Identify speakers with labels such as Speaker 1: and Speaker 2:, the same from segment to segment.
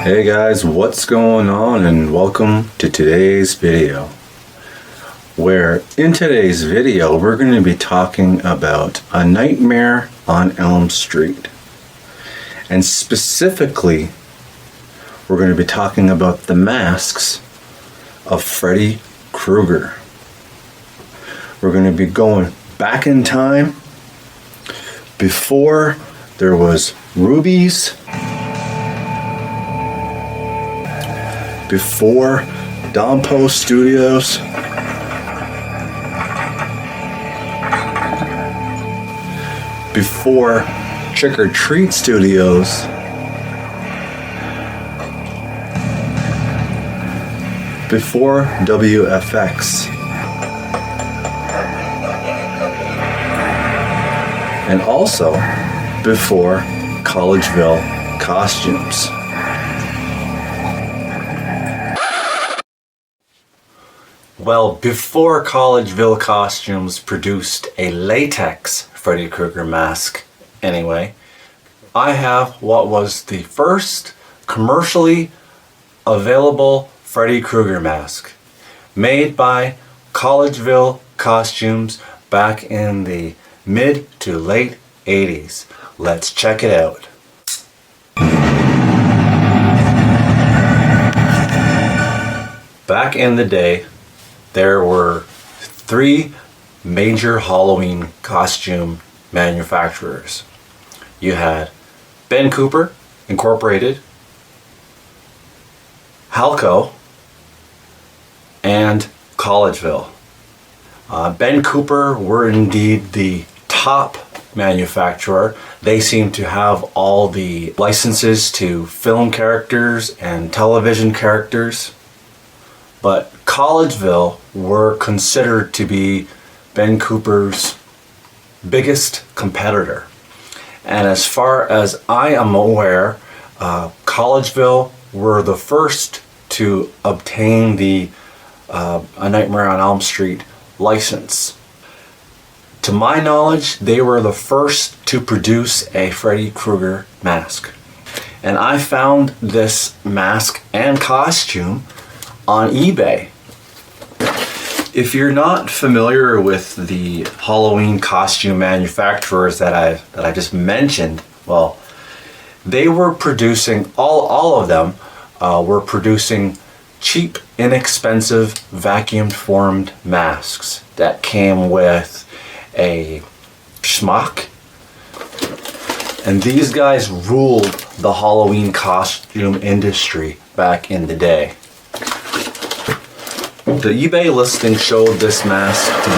Speaker 1: Hey guys, what's going on, and welcome to today's video, where in today's video we're going to be talking about A Nightmare on Elm Street, and specifically we're going to be talking about the masks of Freddy Krueger. We're going to be going back in time before there was rubies, before Dompo Studios, before Trick or Treat Studios, before WFX, and also before Collegeville Costumes. Well, before Collegeville Costumes produced a latex Freddy Krueger mask, anyway, I have what was the first commercially available Freddy Krueger mask, made by Collegeville Costumes back in the mid to late 80s. Let's check it out. Back in the day, there were three major Halloween costume manufacturers. You had Ben Cooper Incorporated, Halco, and Collegeville. Ben Cooper were indeed the top manufacturer. They seem to have all the licenses to film characters and television characters. But Collegeville were considered to be Ben Cooper's biggest competitor. And as far as I am aware, Collegeville were the first to obtain the A Nightmare on Elm Street license. To my knowledge, they were the first to produce a Freddy Krueger mask. And I found this mask and costume on eBay. If you're not familiar with the Halloween costume manufacturers that I just mentioned, well, they were producing, all of them were producing cheap, inexpensive, vacuum formed masks that came with a schmuck. And these guys ruled the Halloween costume industry back in the day. The eBay listing showed this mask to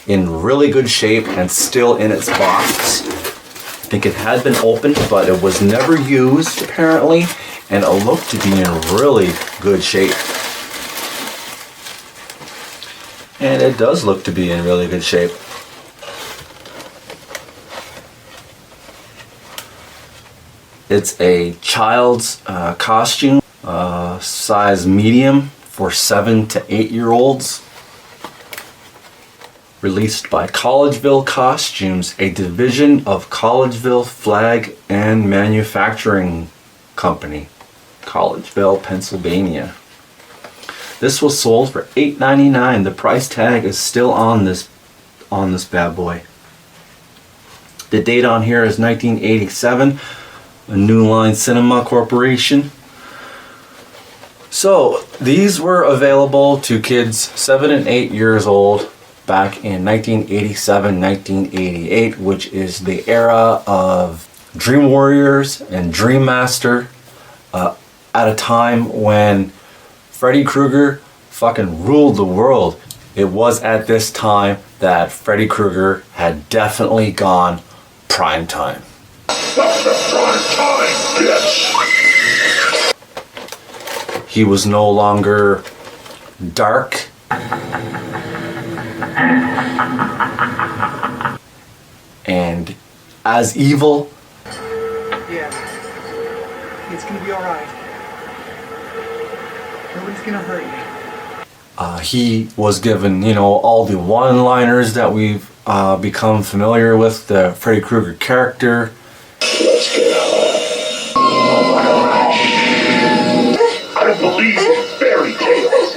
Speaker 1: be in really good shape and still in its box. I think it had been opened, but it was never used apparently, and it looked to be in really good shape. And it does look to be in really good shape. It's a child's costume, size medium, for 7 to 8 year olds. Released by Collegeville Costumes, a division of Collegeville Flag and Manufacturing Company, Collegeville, Pennsylvania. This was sold for $8.99. The price tag is still on this bad boy. The date on here is 1987. A New Line Cinema Corporation. So these were available to kids 7 and 8 years old back in 1987, 1988, which is the era of Dream Warriors and Dream Master, at a time when Freddy Krueger fucking ruled the world. It was at this time that Freddy Krueger had definitely gone prime time.
Speaker 2: That's the prime time, bitch!
Speaker 1: He was no longer dark and as evil.
Speaker 3: Yeah, it's gonna be alright. Nobody's gonna hurt you.
Speaker 1: He was given, all the one-liners that we've become familiar with, the Freddy Krueger character.
Speaker 2: Let's get out. don't believe in fairy tales.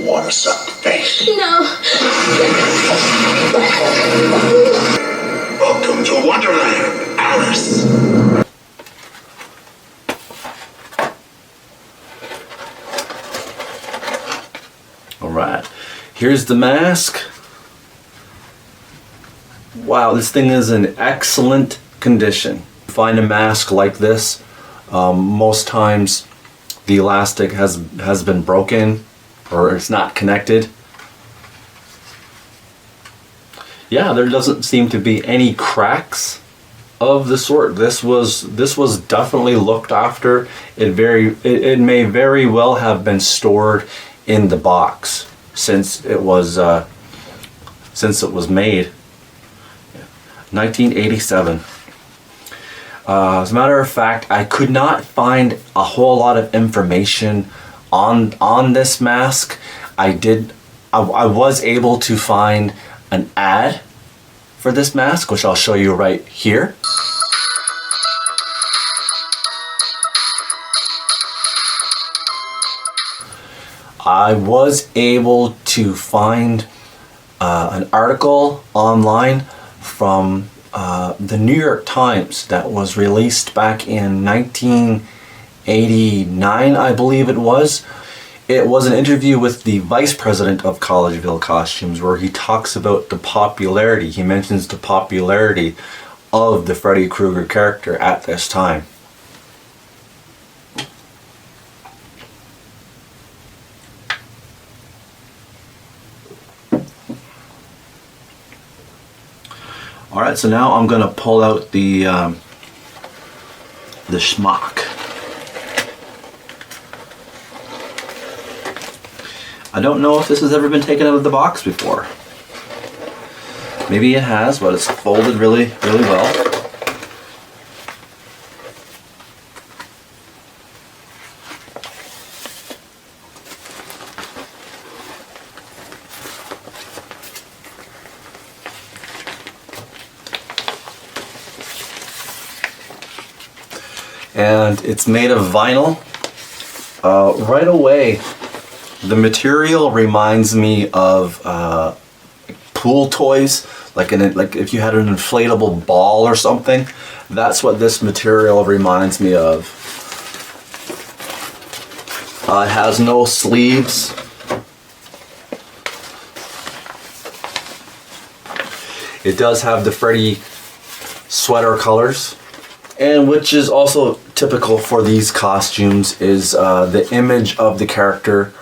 Speaker 2: Wanna suck the face?
Speaker 4: No.
Speaker 2: Welcome to Wonderland, Alice.
Speaker 1: All right, here's the mask. Wow, this thing is in excellent condition. Find a mask like this, most times the elastic has been broken or it's not connected. Yeah, there doesn't seem to be any cracks of the sort. This was definitely looked after. It may very well have been stored in the box since it was made. 1987. As a matter of fact, I could not find a whole lot of information on this mask. I was able to find an ad for this mask, which I'll show you right here. I was able to find an article online from the New York Times that was released back in 1989, I believe it was. It was an interview with the vice president of Collegeville Costumes where he talks about the popularity, he mentions the popularity of the Freddy Krueger character at this time. Alright, so now I'm going to pull out the schmuck. I don't know if this has ever been taken out of the box before. Maybe it has, but it's folded really, really well. And it's made of vinyl. Right away, the material reminds me of pool toys, like if you had an inflatable ball or something. That's what this material reminds me of. It has no sleeves. It does have the Freddy sweater colors. And which is also typical for these costumes is the image of the character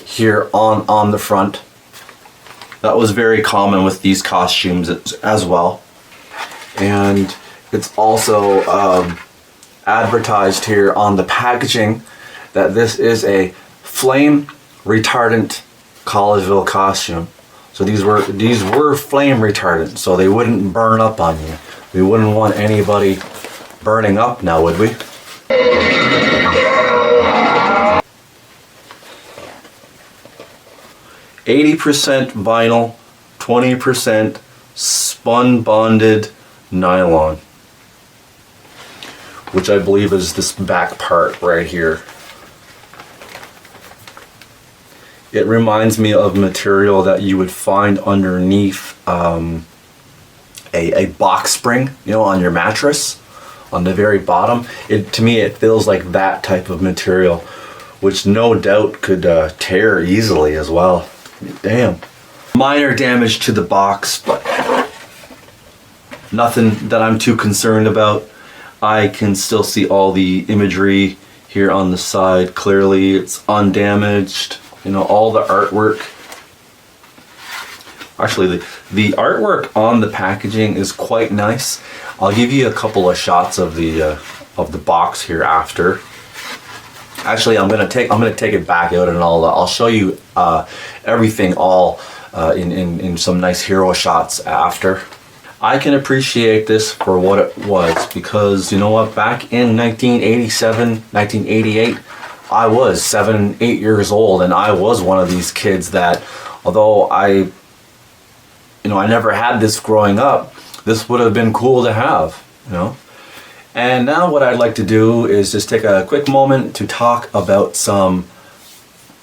Speaker 1: here on the front. That was very common with these costumes as well. And it's also advertised here on the packaging that this is a flame retardant Collegeville costume. So these were flame retardant, so they wouldn't burn up on you. We wouldn't want anybody burning up now, would we? %80 vinyl, 20% spun bonded nylon, which I believe is this back part right here. It reminds me of material that you would find underneath a box spring, you know, on your mattress. On the very bottom, to me it feels like that type of material, which no doubt could tear easily as well. Damn. Minor damage to the box, but nothing that I'm too concerned about. I can still see all the imagery here on the side clearly. It's undamaged. You know, all the artwork. Actually, the artwork on the packaging is quite nice. I'll give you a couple of shots of the box here after. Actually, I'm gonna take it back out and I'll show you everything all in some nice hero shots after. I can appreciate this for what it was because you know what? Back in 1987, 1988, I was 7, 8 years old, and I was one of these kids that, although I never had this growing up, this would have been cool to have, you know. And now what I'd like to do is just take a quick moment to talk about some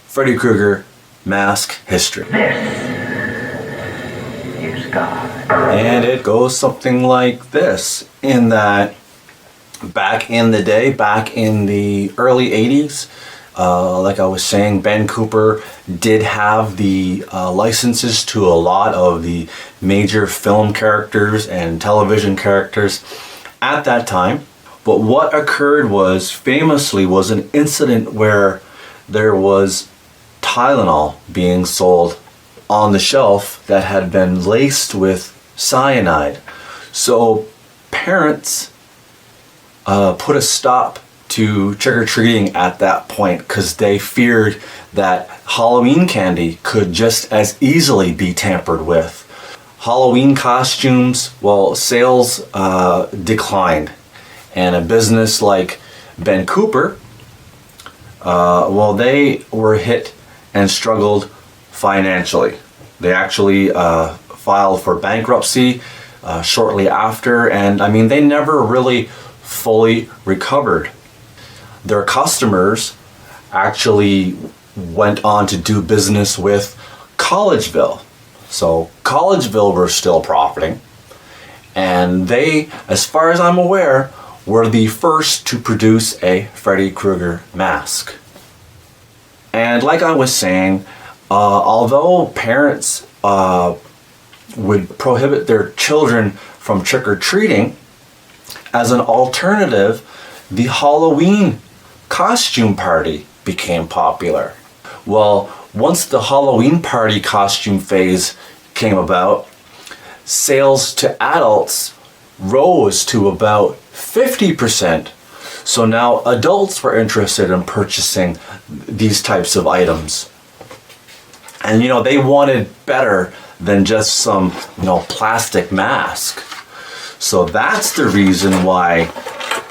Speaker 1: Freddy Krueger mask history.
Speaker 2: Is God.
Speaker 1: And it goes something like this, in that back in the day, back in the early 80s, like I was saying, Ben Cooper did have the licenses to a lot of the major film characters and television characters at that time. But what occurred was, famously, was an incident where there was Tylenol being sold on the shelf that had been laced with cyanide. So parents put a stop to trick-or-treating at that point because they feared that Halloween candy could just as easily be tampered with. Halloween costumes, well, sales declined, and a business like Ben Cooper, well, they were hit and struggled financially. They actually filed for bankruptcy shortly after, and I mean, they never really fully recovered. Their customers actually went on to do business with Collegeville. So Collegeville were still profiting, and they, as far as I'm aware, were the first to produce a Freddy Krueger mask. And like I was saying, although parents would prohibit their children from trick-or-treating, as an alternative, the Halloween costume party became popular. Well, once the Halloween party costume phase came about, sales to adults rose to about 50%. So now adults were interested in purchasing these types of items. And they wanted better than just some, plastic mask. So that's the reason why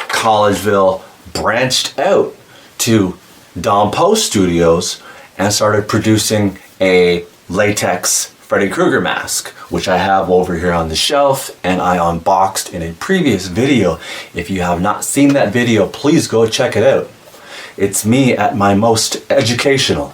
Speaker 1: Collegeville branched out to Dom Post Studios and started producing a latex Freddy Krueger mask, which I have over here on the shelf and I unboxed in a previous video. If you have not seen that video, please go check it out. It's me at my most educational.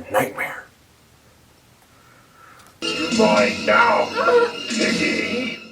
Speaker 1: their nightmare.
Speaker 2: Mine now, Piggy.